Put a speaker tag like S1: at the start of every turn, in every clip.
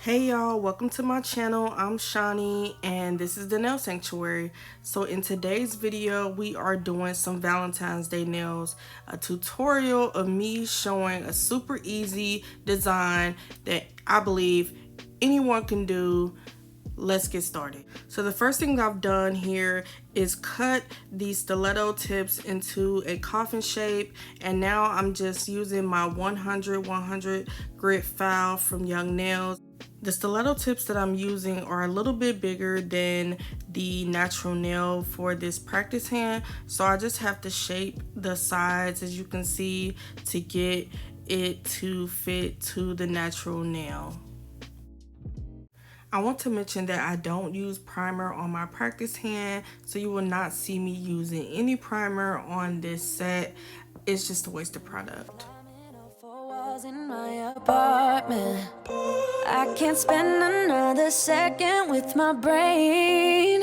S1: Hey y'all, welcome to my channel. I'm Shawnee and this is the Nail Sanctuary. So in today's video, we are doing some Valentine's Day nails, a tutorial of me showing a super easy design that I believe anyone can do. Let's get started. So the first thing I've done here is cut these stiletto tips into a coffin shape, and now I'm just using my 100 grit file from Young Nails. The stiletto tips that I'm using are a little bit bigger than the natural nail for this practice hand, so I just have to shape the sides, as you can see, to get it to fit to the natural nail. I want to mention that I don't use primer on my practice hand, so you will not see me using any primer on this set. It's just a waste of product.
S2: In my apartment, I can't spend another second with my brain.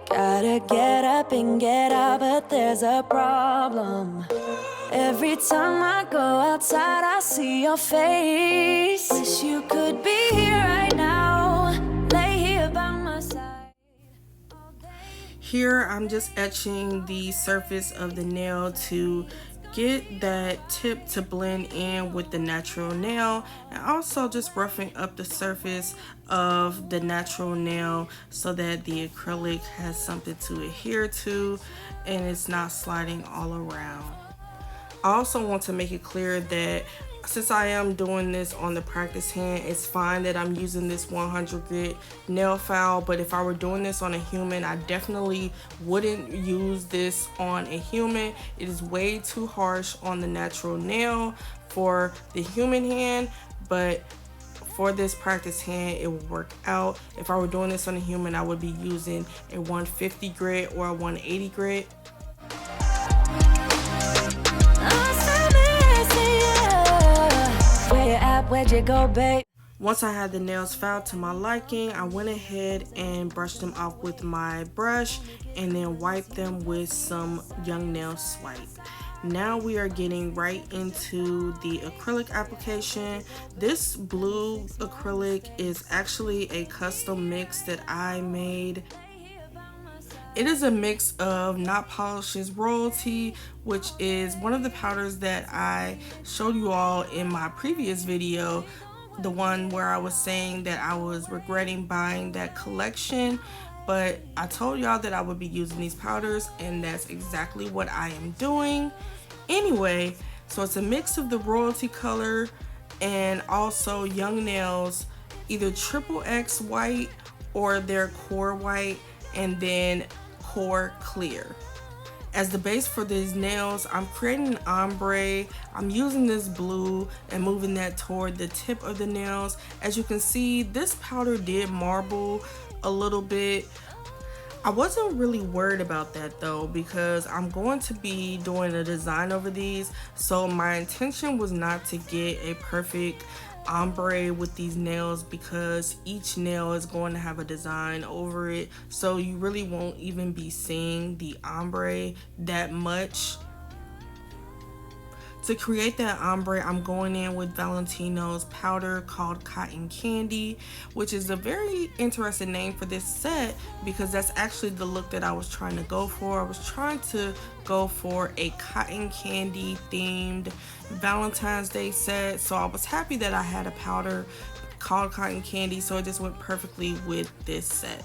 S2: Gotta get up and get out, but there's a problem. Every time I go outside, I see your face. Wish you could be here right now, lay here by my side.
S1: Here I'm just etching the surface of the nail to get that tip to blend in with the natural nail, and also just roughing up the surface of the natural nail so that the acrylic has something to adhere to and it's not sliding all around. I also want to make it clear that since I am doing this on the practice hand, it's fine that I'm using this 100 grit nail file, but if I were doing this on a human, I definitely wouldn't use this on a human. It is way too harsh on the natural nail for the human hand, but for this practice hand, it will work out. If I were doing this on a human, I would be using a 150 grit or a 180 grit.
S2: Where'd you go, babe?
S1: Once I had the nails filed to my liking, I went ahead and brushed them off with my brush and then wiped them with some Young Nail Swipe. Now we are getting right into the acrylic application. This blue acrylic is actually a custom mix that I made. It is a mix of Not Polish's Royalty, which is one of the powders that I showed you all in my previous video, the one where I was saying that I was regretting buying that collection, but I told y'all that I would be using these powders, and that's exactly what I am doing. Anyway, so it's a mix of the Royalty color and also Young Nails, either Triple X white or their core white, and then core clear. As the base for these nails, I'm creating an ombre. I'm using this blue and moving that toward the tip of the nails. As you can see, this powder did marble a little bit. I wasn't really worried about that though, because I'm going to be doing a design over these, so my intention was not to get a perfect ombre with these nails, because each nail is going to have a design over it, so you really won't even be seeing the ombre that much. To create that ombre, I'm going in with Valentino's powder called Cotton Candy, which is a very interesting name for this set because that's actually the look that I was trying to go for. I was trying to go for a cotton candy themed Valentine's Day set, so I was happy that I had a powder called Cotton Candy, so it just went perfectly with this set.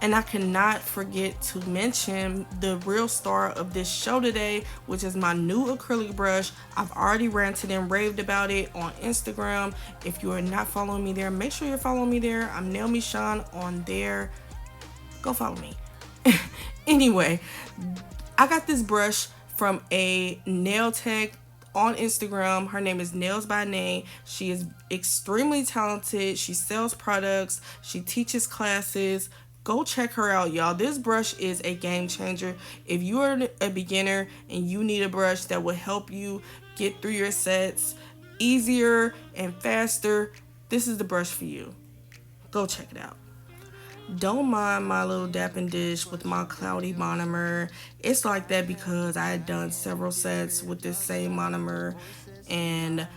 S1: And I cannot forget to mention the real star of this show today, which is my new acrylic brush. I've already ranted and raved about it on Instagram. If you are not following me there, make sure you're following me there. I'm Nailmeshawn on there. Go follow me. Anyway, I got this brush from a nail tech on Instagram. Her name is Nails by Nay. She is extremely talented. She sells products. She teaches classes. Go check her out, y'all. This brush is a game changer. If you are a beginner and you need a brush that will help you get through your sets easier and faster, this is the brush for you. Go check it out. Don't mind my little dapping dish with my cloudy monomer. It's like that because I had done several sets with this same monomer and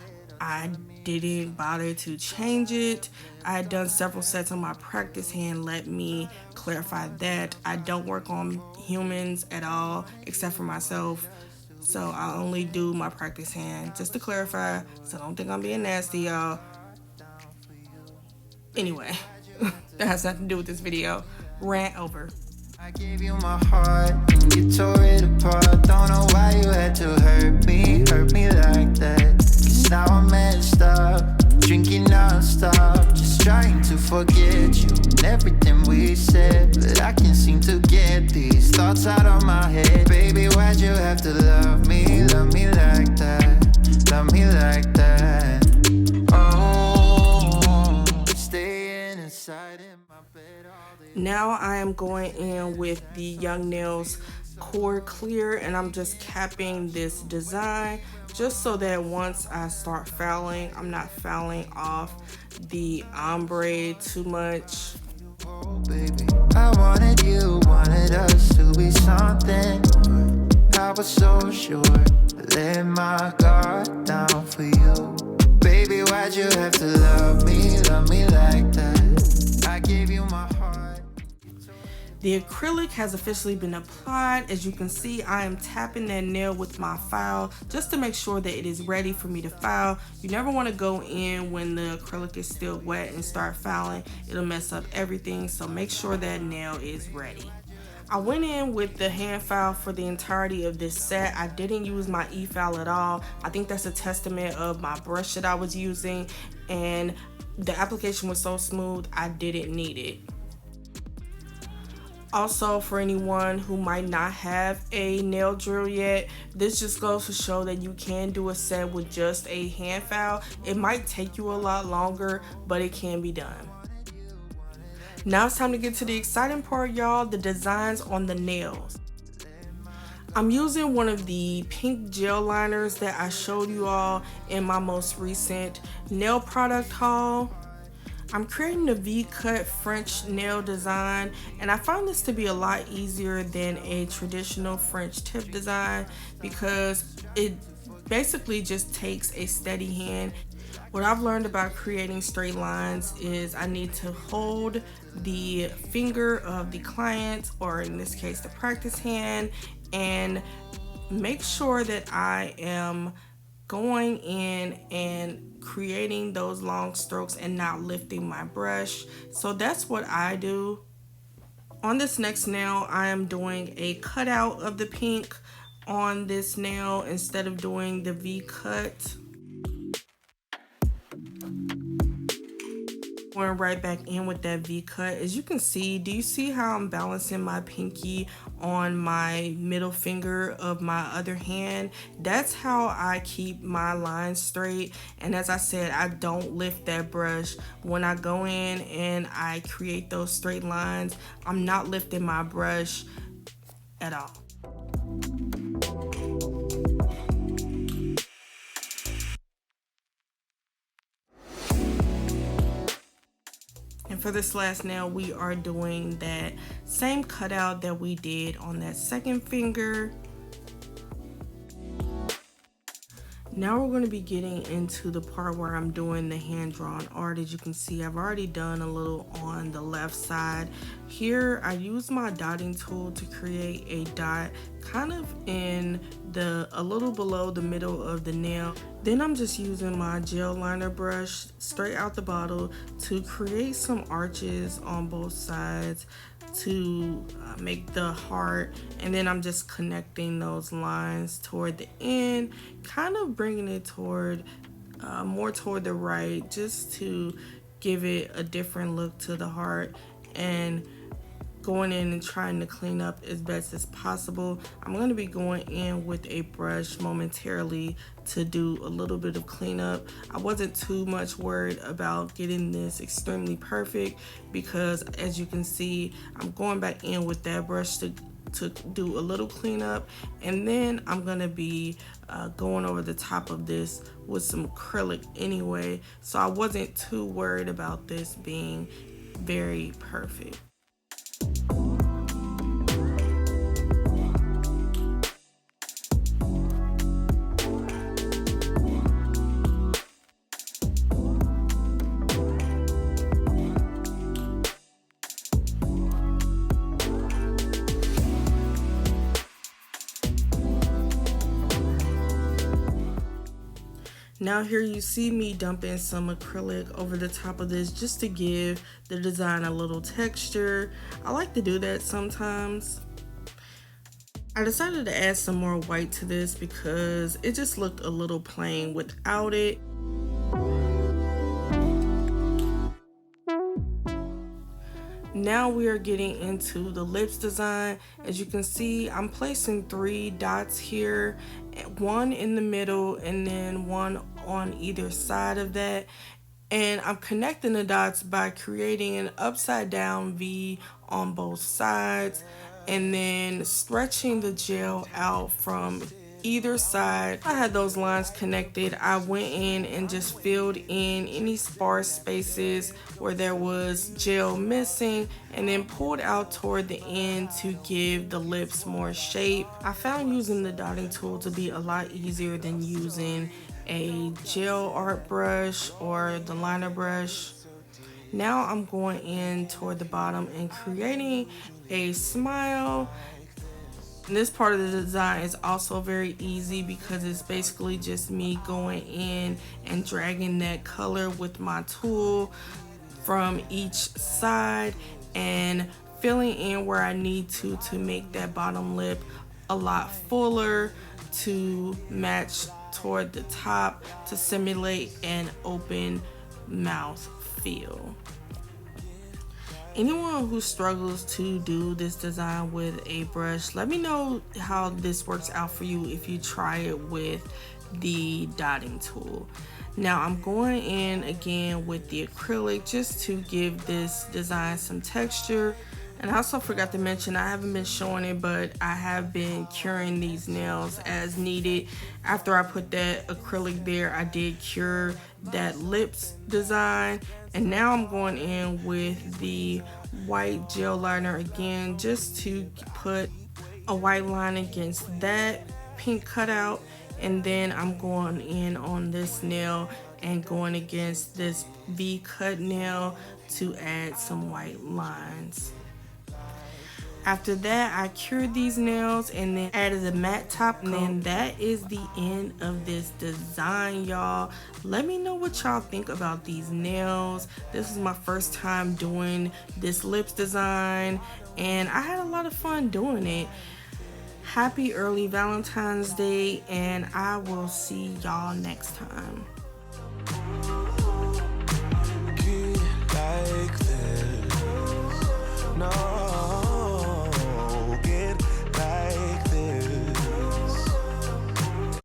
S1: I didn't bother to change it. I had done several sets on my practice hand. Let me clarify that. I don't work on humans at all except for myself. So I only do my practice hand. Just to clarify, so don't think I'm being nasty, y'all. Anyway, that has nothing to do with this video. Rant over.
S3: I gave you my heart and you tore it apart. Don't know why you had to hurt me like that. Cause now I'm messed up, drinking non-stop, just trying to forget you and everything we said. But I can't seem to get these thoughts out of my head. Baby, why'd you have to love me like that? Love me like that. Oh, staying inside in my bed all day.
S1: Now I am going in with the Young Nails Core Clear and I'm just capping this design just so that once I start fouling, I'm not fouling off the ombre too much.
S3: Oh, baby, I wanted you, wanted us to be something. I was so sure, I let my guard down for you. Baby, why'd you have to love me like that? I gave you my heart.
S1: The acrylic has officially been applied. As you can see, I am tapping that nail with my file just to make sure that it is ready for me to file. You never want to go in when the acrylic is still wet and start filing. It'll mess up everything, so make sure that nail is ready. I went in with the hand file for the entirety of this set. I didn't use my e-file at all. I think that's a testament of my brush that I was using, and the application was so smooth I didn't need it. Also, for anyone who might not have a nail drill yet, this just goes to show that you can do a set with just a hand file. It might take you a lot longer, but it can be done. Now it's time to get to the exciting part, y'all, the designs on the nails. I'm using one of the pink gel liners that I showed you all in my most recent nail product haul. I'm creating a V-cut French nail design, and I find this to be a lot easier than a traditional French tip design because it basically just takes a steady hand. What I've learned about creating straight lines is I need to hold the finger of the client, or in this case the practice hand, and make sure that I am going in and creating those long strokes and not lifting my brush. So that's what I do. On this next nail, I am doing a cutout of the pink on this nail instead of doing the V-cut. Going right back in with that V-cut. As you can see, do you see how I'm balancing my pinky on my middle finger of my other hand? That's how I keep my lines straight. And as I said, I don't lift that brush. When I go in and I create those straight lines, I'm not lifting my brush at all. And for this last nail, we are doing that same cutout that we did on that second finger. Now we're going to be getting into the part where I'm doing the hand-drawn art. As you can see, I've already done a little on the left side. Here, I use my dotting tool to create a dot kind of in a little below the middle of the nail. Then I'm just using my gel liner brush straight out the bottle to create some arches on both sides to make the heart, and then I'm just connecting those lines toward the end, kind of bringing it toward more toward the right, just to give it a different look to the heart, and going in and trying to clean up as best as possible. I'm going to be going in with a brush momentarily to do a little bit of cleanup. I wasn't too much worried about getting this extremely perfect because, as you can see, I'm going back in with that brush to do a little cleanup, and then I'm going to be going over the top of this with some acrylic anyway, so I wasn't too worried about this being very perfect. Now here you see me dumping some acrylic over the top of this just to give the design a little texture. I like to do that sometimes. I decided to add some more white to this because it just looked a little plain without it. Now we are getting into the lips design. As you can see, I'm placing 3 dots here, one in the middle and then one on either side of that. And I'm connecting the dots by creating an upside down V on both sides and then stretching the gel out from either side. I had those lines connected. I went in and just filled in any sparse spaces where there was gel missing and then pulled out toward the end to give the lips more shape. I found using the dotting tool to be a lot easier than using a gel art brush or the liner brush. Now I'm going in toward the bottom and creating a smile. And this part of the design is also very easy because it's basically just me going in and dragging that color with my tool from each side and filling in where I need to make that bottom lip a lot fuller to match toward the top to simulate an open mouth feel. Anyone who struggles to do this design with a brush, let me know how this works out for you if you try it with the dotting tool. Now I'm going in again with the acrylic just to give this design some texture. And I also forgot to mention, I haven't been showing it, but I have been curing these nails as needed. After I put that acrylic there, I did cure that lips design. And now I'm going in with the white gel liner again, just to put a white line against that pink cutout. And then I'm going in on this nail and going against this V-cut nail to add some white lines. After that, I cured these nails and then added a matte top coat. And then that is the end of this design, y'all. Let me know what y'all think about these nails. This is my first time doing this lips design and I had a lot of fun doing it. Happy early Valentine's Day, and I will see y'all next time.